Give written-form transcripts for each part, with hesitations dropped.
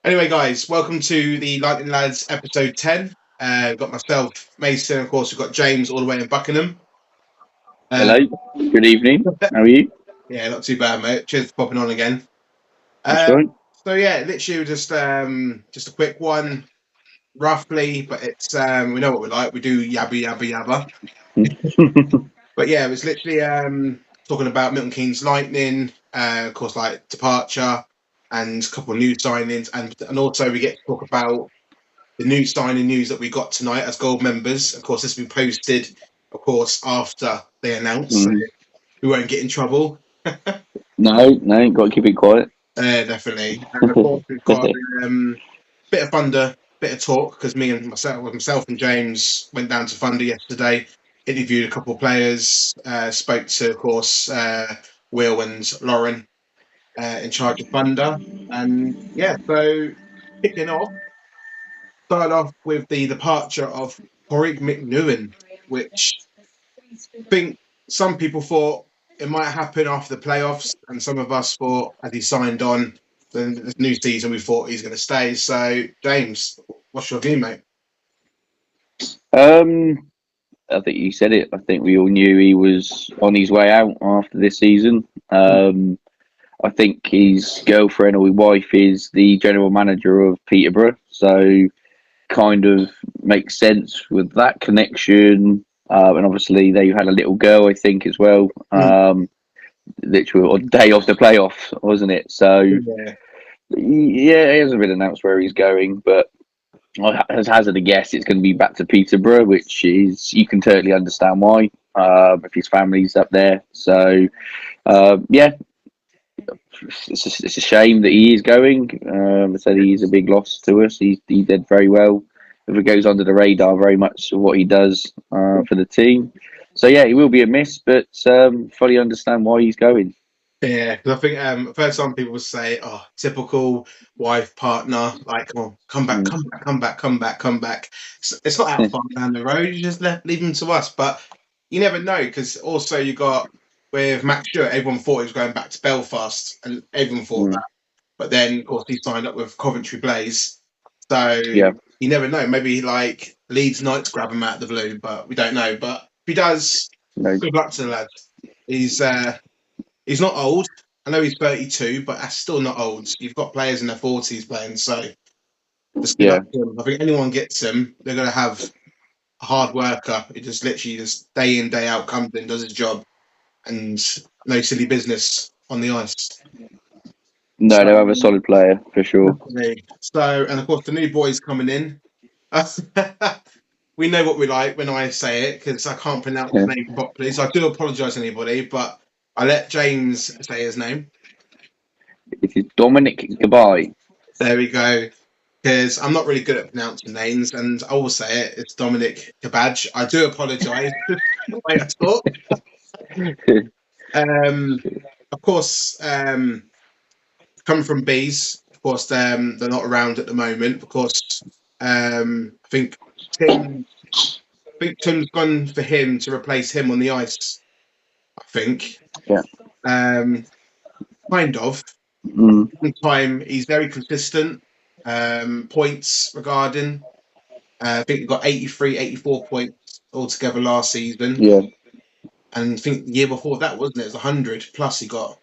Anyway, guys, welcome to the Lightning Lads episode 10. We've got myself, Mason, of course, we've got James all the way in Buckingham. Hello, good evening. How are you? Yeah, not too bad, mate. Cheers for popping on again. That's Um, right. so yeah, literally just a quick one, roughly, but it's we know what we like. We do yabba yabba yabba. But yeah, it was literally talking about Milton Keynes Lightning, of course, like departure and a couple of new signings, and also we get to talk about the new signing news that we got tonight as gold members. Of course, this has been posted, of course, after they announced, so Mhm. we won't get in trouble. No, got to keep it quiet. Definitely. And of course, we've got bit of thunder, bit of talk because myself and James went down to Thunder yesterday, interviewed a couple of players, spoke to, of course, Will and Lauren in charge of Thunder, and yeah, so kicking off. Started off with the departure of Cory McEwen, which I think some people thought it might happen after the playoffs, and some of us thought as he signed on the new season, we thought he's going to stay. So, James, what's your view, mate? Um, I think you said it. I think we all knew he was on his way out after this season. I think his girlfriend or his wife is the general manager of Peterborough, so kind of makes sense with that connection. And obviously they had a little girl, I think, as well. Mm. Literally on the day of the playoffs, wasn't it? So Yeah, yeah, it hasn't been announced where he's going, but as hazard a guess, it's going to be back to Peterborough, which is you can totally understand why. If his family's up there, so yeah, it's a shame that he is going. I said he is a big loss to us. He did very well. If it goes under the radar, very much of what he does for the team. So yeah, he will be a miss, but fully understand why he's going. yeah. Because I think I've heard some people say, "Oh, typical wife partner, like, oh, come back, Mm. come back, come back, come back, come back." It's not out far down the road. You just leave him to us, but you never know because also you got with Max Stewart, everyone thought he was going back to Belfast, and everyone thought Mm. that. But then, of course, he signed up with Coventry Blaze, so Yeah, you never know. Maybe like Leeds Knights grab him out of the blue, but we don't know. But if he does, no, good luck to the lad. He's he's not old. I know he's 32, but that's still not old. You've got players in their 40s playing, so just good yeah. luck to him. I think anyone gets him, they're going to have a hard worker who just literally just day in, day out comes in, does his job, and no silly business on the ice. No, So, they'll have a solid player for sure. and of course, the new boys coming in. We know what we like when I say it because I can't pronounce his Yeah. name properly. So I do apologise to anybody, but I let James say his name. It is Dominik Goodbye. There we go. Because I'm not really good at pronouncing names, and I will say it. It's Dominik Kabaj. I do apologise. Just the way I talk. Um, of course, coming from bees. Of course, they're not around at the moment. Of course, I think Tim. I think Tim's gone for him to replace him on the ice. I think. Yeah. Um, kind of. Mm. Time he's very consistent. Points regarding. I think he got 83, 84 points altogether last season. Yeah. And I think the year before that, wasn't it? It was 100 plus he got.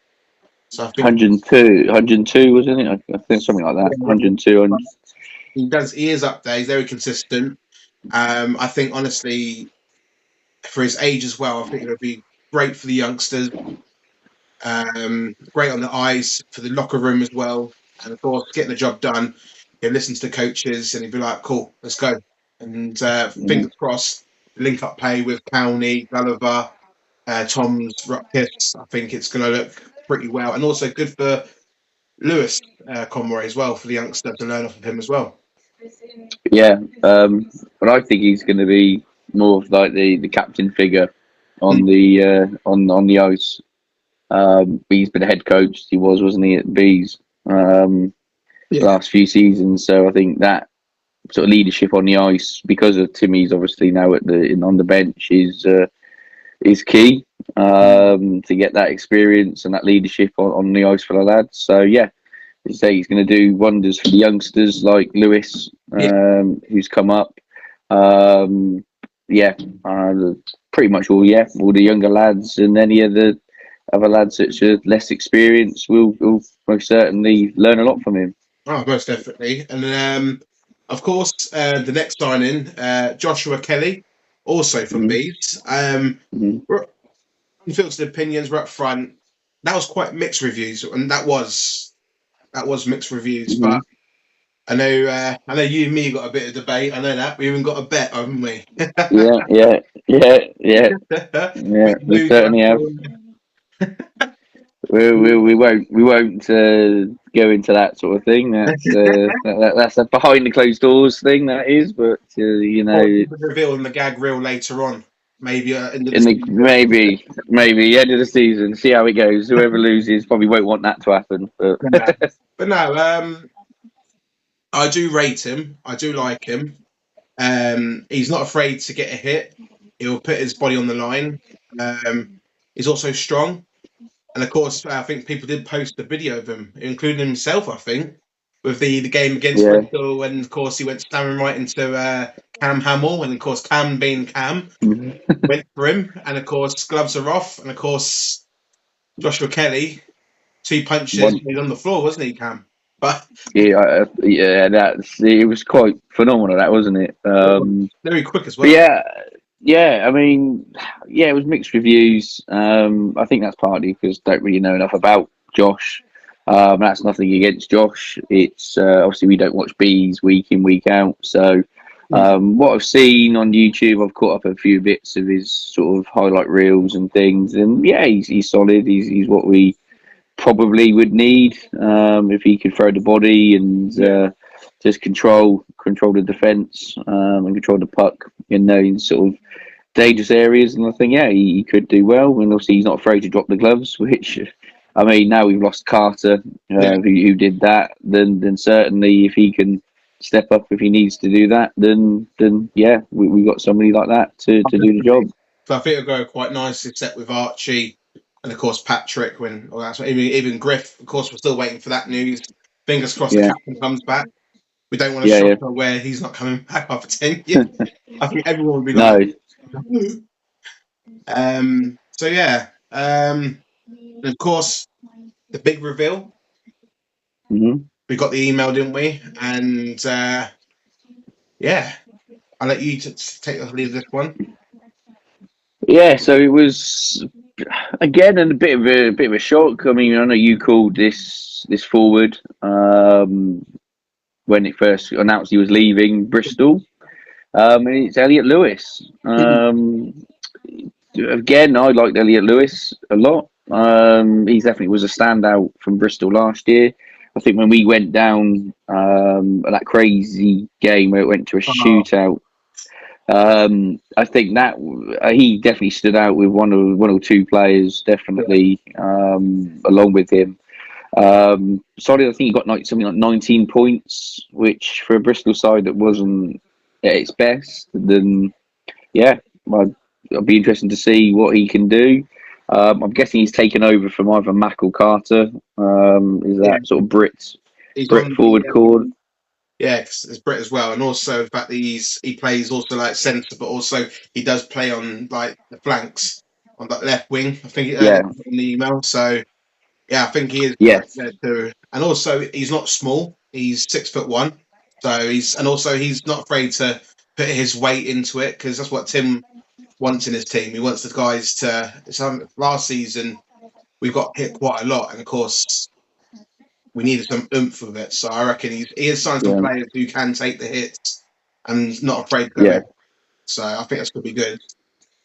So I think 102, wasn't it? I think something like that. 102. he is up there. He's very consistent. I think honestly, for his age as well, I think it would be great for the youngsters. Great on the ice, for the locker room as well. And of course, getting the job done. He'll listen to the coaches and he'd be like, cool, let's go. And fingers crossed, link up play with Cowney, Gulliver, Tom's Ruckus. I think it's going to look pretty well. And also good for Lewis Conroy as well, for the youngster to learn off of him as well. Yeah, but I think he's going to be more of like the captain figure on the ice. He's been a head coach. He wasn't he, at Bees Yeah. last few seasons. So I think that sort of leadership on the ice, because of Timmy's obviously now on the bench, is key to get that experience and that leadership on the ice for the lads. So yeah, you say he's going to do wonders for the youngsters like Lewis, who's come up. Yeah, pretty much all the younger lads and any of the other lads that are less experienced will most certainly learn a lot from him. Oh, most definitely. And of course, the next signing, Joshua Kelly, also from Leeds. Unfiltered opinions were up front. That was quite mixed reviews, and that was mixed reviews. But I know you and me got a bit of debate. I know that we even got a bet, haven't we? Yeah. We certainly have. We won't go into that sort of thing. That's a behind the closed doors thing. That is, but you know, reveal in the gag reel later on. Maybe maybe end of the season. See how it goes. Whoever loses probably won't want that to happen. But no, I do rate him. I do like him. He's not afraid to get a hit. He'll put his body on the line. He's also strong. And of course, I think people did post the video of him, including himself, I think, with the game against Bristol. And of course, he went slamming right into Cam Hamill. And of course, Cam being Cam, went for him. And of course, gloves are off. And of course, Joshua Kelly, 2 punches, he's on the floor, wasn't he, Cam? But it was quite phenomenal, that wasn't it? Very quick as well. Yeah. I mean, it was mixed reviews. I think that's partly because I don't really know enough about Josh. That's nothing against Josh. It's obviously we don't watch Bees week in, week out. So what I've seen on YouTube, I've caught up a few bits of his sort of highlight reels and things. And he's solid. He's what we probably would need if he could throw the body and just control the defence and control the puck in those sort of dangerous areas. And I think he could do well. And obviously he's not afraid to drop the gloves, which I mean, now we've lost Carter who did that. Then certainly if he can step up if he needs to do that, then we've got somebody like that to do the job. So I think it'll go quite nicely set with Archie. And of course, Patrick, even Griff, of course, we're still waiting for that news. Fingers crossed the captain comes back. We don't want to shock her where he's not coming back after 10 years. I think everyone would be like, and of course, the big reveal. We got the email, didn't we? And I'll let you take the lead of this one. Yeah, so it was again a bit of a shock. I mean, I know you called this forward when it first announced he was leaving Bristol, and it's Elliot Lewis. Again, I liked Elliot Lewis a lot. He definitely was a standout from Bristol last year. I think when we went down that crazy game where it went to a shootout. I think that he definitely stood out with one or two players, definitely along with him. Solid, I think he got something like 19 points, which for a Bristol side that wasn't at its best. Then, it'll be interesting to see what he can do. I'm guessing he's taken over from either Mac or Carter. Is that sort of Brit forward chord? Yeah, it's Brit as well, and also the fact that he plays also like centre, but also he does play on like the flanks on that left wing. I think in the email. So I think he is there too. And also he's not small; he's 6'1". So he's not afraid to put his weight into it because that's what Tim wants in his team. He wants the guys to. Last season we got hit quite a lot, and of course we needed some oomph with it. So I reckon he has signed some players who can take the hits and not afraid to go in. So I think that's going to be good.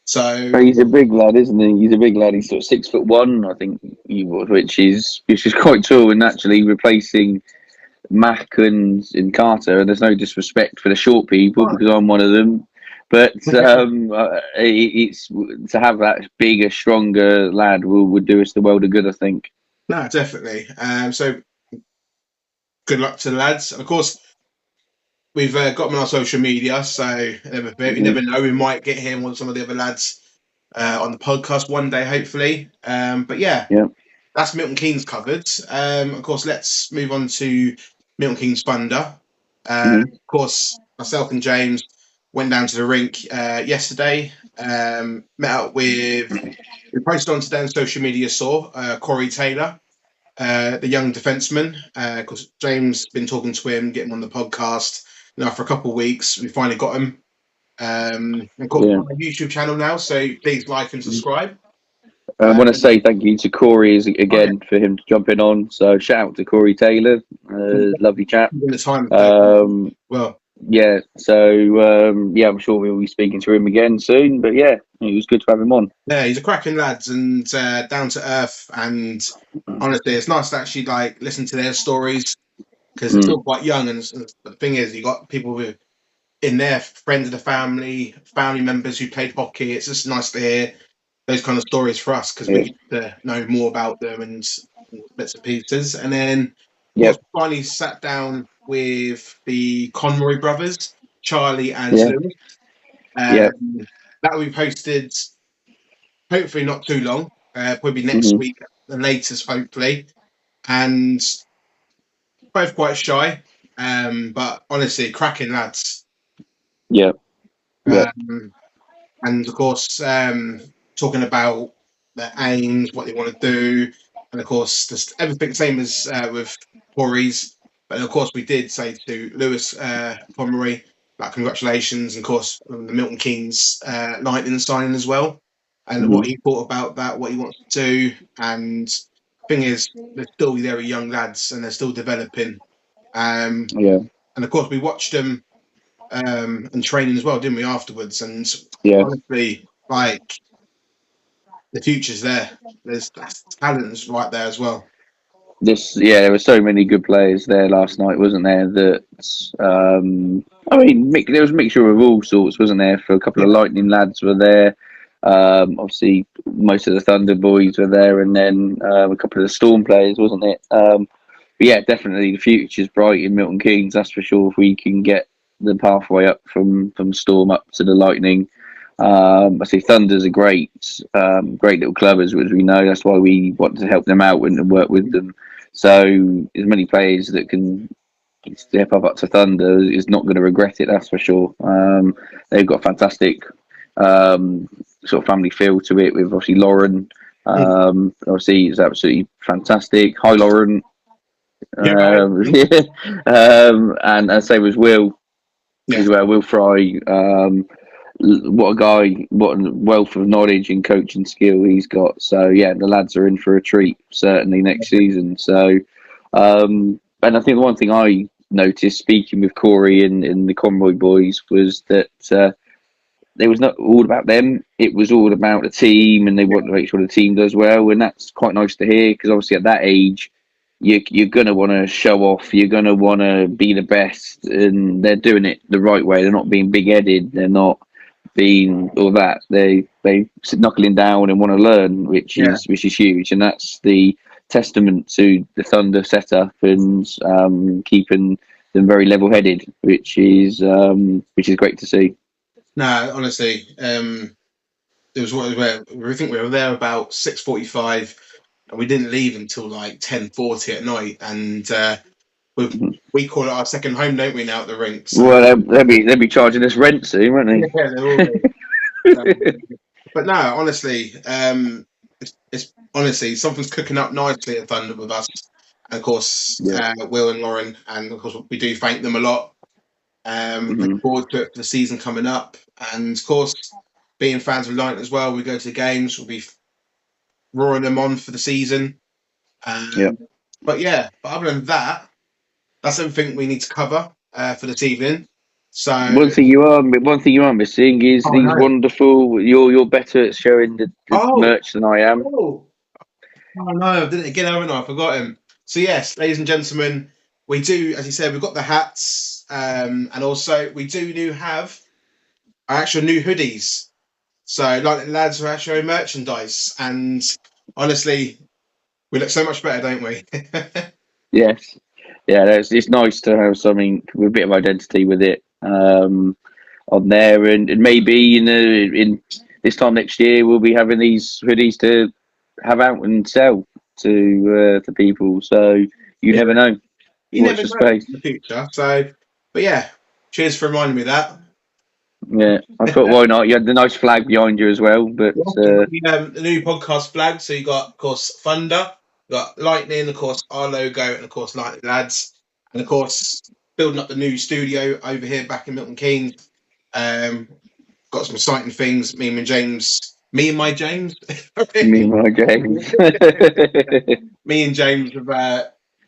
So he's a big lad, isn't he? He's a big lad. He's sort of 6'1", I think, which is quite tall, and actually replacing Mac and Carter. And there's no disrespect for the short people because I'm one of them. But it's to have that bigger, stronger lad would do us the world of good, I think. No, definitely. So good luck to the lads. And of course, we've got him on our social media, so you never know. We might get him or some of the other lads on the podcast one day, hopefully. But that's Milton Keynes covered. Of course, let's move on to Milton Keynes Thunder. Of course, myself and James went down to the rink yesterday. Met up with. We posted on today on social media. Saw Corey Taylor, the young defenseman. Because James been talking to him, getting him on the podcast. Now for a couple of weeks, we finally got him. Of course, we're on a YouTube channel now, so please like and subscribe. I want to say thank you to Corey again for him jumping on. So shout out to Corey Taylor, lovely chap. Well, yeah. So I'm sure we'll be speaking to him again soon. But yeah, it was good to have him on. Yeah, he's a cracking lad and down to earth. And honestly, it's nice to actually like listen to their stories because they're still quite young. And the thing is, you got people in there, friends of the family members who played hockey. It's just nice to hear those kind of stories for us because we get to know more about them and bits and pieces. And then finally sat down with the Conroy brothers, Charlie and Lewis. That will be posted hopefully not too long, probably next week, the latest, hopefully. And both quite shy, but honestly, cracking lads. Yeah. And of course, talking about their aims, what they want to do, and of course, just everything same as with Corey's. But of course, we did say to Lewis Pomeroy, like congratulations, and of course, the Milton Keynes Lightning signing as well, and what he thought about that, what he wants to do. And the thing is, they're still very young lads, and they're still developing. And of course, we watched them and training as well, didn't we? Afterwards, and honestly, like the future's there. There's talents right there as well. There were so many good players there last night, wasn't there? That I mean, there was a mixture of all sorts, wasn't there? For a couple of Lightning lads were there. Obviously, most of the Thunder boys were there, and then a couple of the Storm players, wasn't it? But yeah, definitely the future's bright in Milton Keynes. That's for sure. If we can get the pathway up from Storm up to the Lightning. I say Thunder's a great little club, as we know. That's why we want to help them out and work with them. So as many players that can step up to Thunder is not going to regret it. That's for sure. They've got a fantastic sort of family feel to it. With obviously Lauren, obviously is absolutely fantastic. Hi Lauren. And same as Will. As well, Will Fry. What a guy! What a wealth of knowledge and coaching skill he's got. So yeah, the lads are in for a treat certainly next season. So, and I think the one thing I noticed speaking with Corey and the Conroy boys was that it was not all about them. It was all about the team, and they want to make sure the team does well, and that's quite nice to hear because obviously at that age, you're going to want to show off. You're going to want to be the best, and they're doing it the right way. They're not being big-headed. They're not being all that. They knuckling down and want to learn, which is huge, and that's the testament to the Thunder setup and keeping them very level-headed, which is great to see. No, honestly, it was I think we were there about 6:45. And we didn't leave until like 10:40 at night, and we call it our second home, don't we? Now at the rink. So. Well, they'll be charging us rent soon, won't they? Yeah, they will be. But no, honestly, it's honestly something's cooking up nicely at Thunder with us, and of course Will and Lauren, and of course we do thank them a lot. Looking forward to it for the season coming up, and of course being fans of Lightning as well, we go to the games. We'll be roaring them on for the season. But other than that, that's everything we need to cover for this evening. So one thing you are missing is these wonderful. You're better at showing the merch than I am. Oh no, I did it again, haven't I? I forgot him. So yes, ladies and gentlemen, we do, as you said, we've got the hats, and also we do have our actual new hoodies. So, like the lads are actually merchandise, and honestly, we look so much better, don't we? Yes, it's nice to have something with a bit of identity with it on there, and maybe in this time next year we'll be having these hoodies to have out and sell. to people. So you never know. You Watch never the know in space. the future. So, but yeah, cheers for reminding me of that. Yeah, I thought why not? You had the nice flag behind you as well, but You got the new podcast flag. So you got, of course, Thunder, you got Lightning, of course, our logo, and of course, Lightning Lads, and of course, building up the new studio over here back in Milton Keynes. Got some exciting things. Me and my James. me and my James. Me and James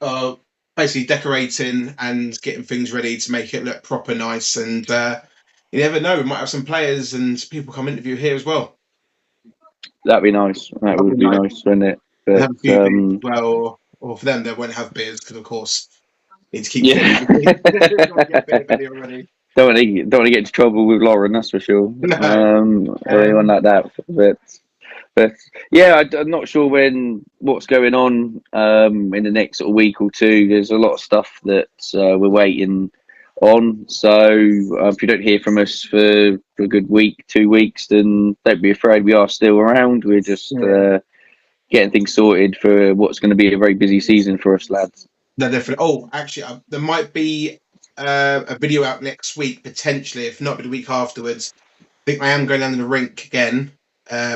are basically decorating and getting things ready to make it look proper nice. And you never know, we might have some players and people come interview here as well. That'd be nice. That would be nice, wouldn't it? They But have a few beers as well, or for them, they won't have beers because, of course, need to keep yeah. already. Don't want to get into trouble with Lauren, that's for sure. Or anyone like that. But yeah, I'm not sure what's going on in the next sort of week or two. There's a lot of stuff that we're waiting on. So if you don't hear from us for a good week, 2 weeks, then don't be afraid. We are still around. We're just getting things sorted for what's going to be a very busy season for us, lads. No, definitely. Oh, actually, there might be a video out next week, potentially, if not the week afterwards. I think I am going down to the rink again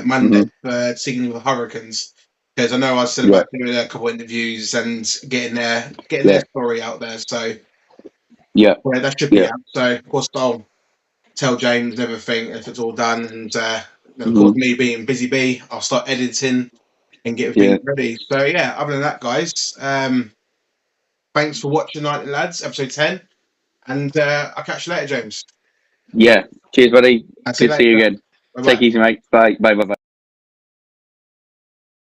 Monday for singing with the Hurricanes, because I know I said about doing a couple of interviews and getting their story out there. So that should be out. So of course I'll tell James everything if it's all done, and of course me being busy bee, I'll start editing and get things ready. So yeah, other than that, guys, thanks for watching Night Lads, episode 10. And I'll catch you later, James. Yeah. Cheers, buddy. Good to see you again. Bye-bye. Take it easy, mate. Bye. Bye.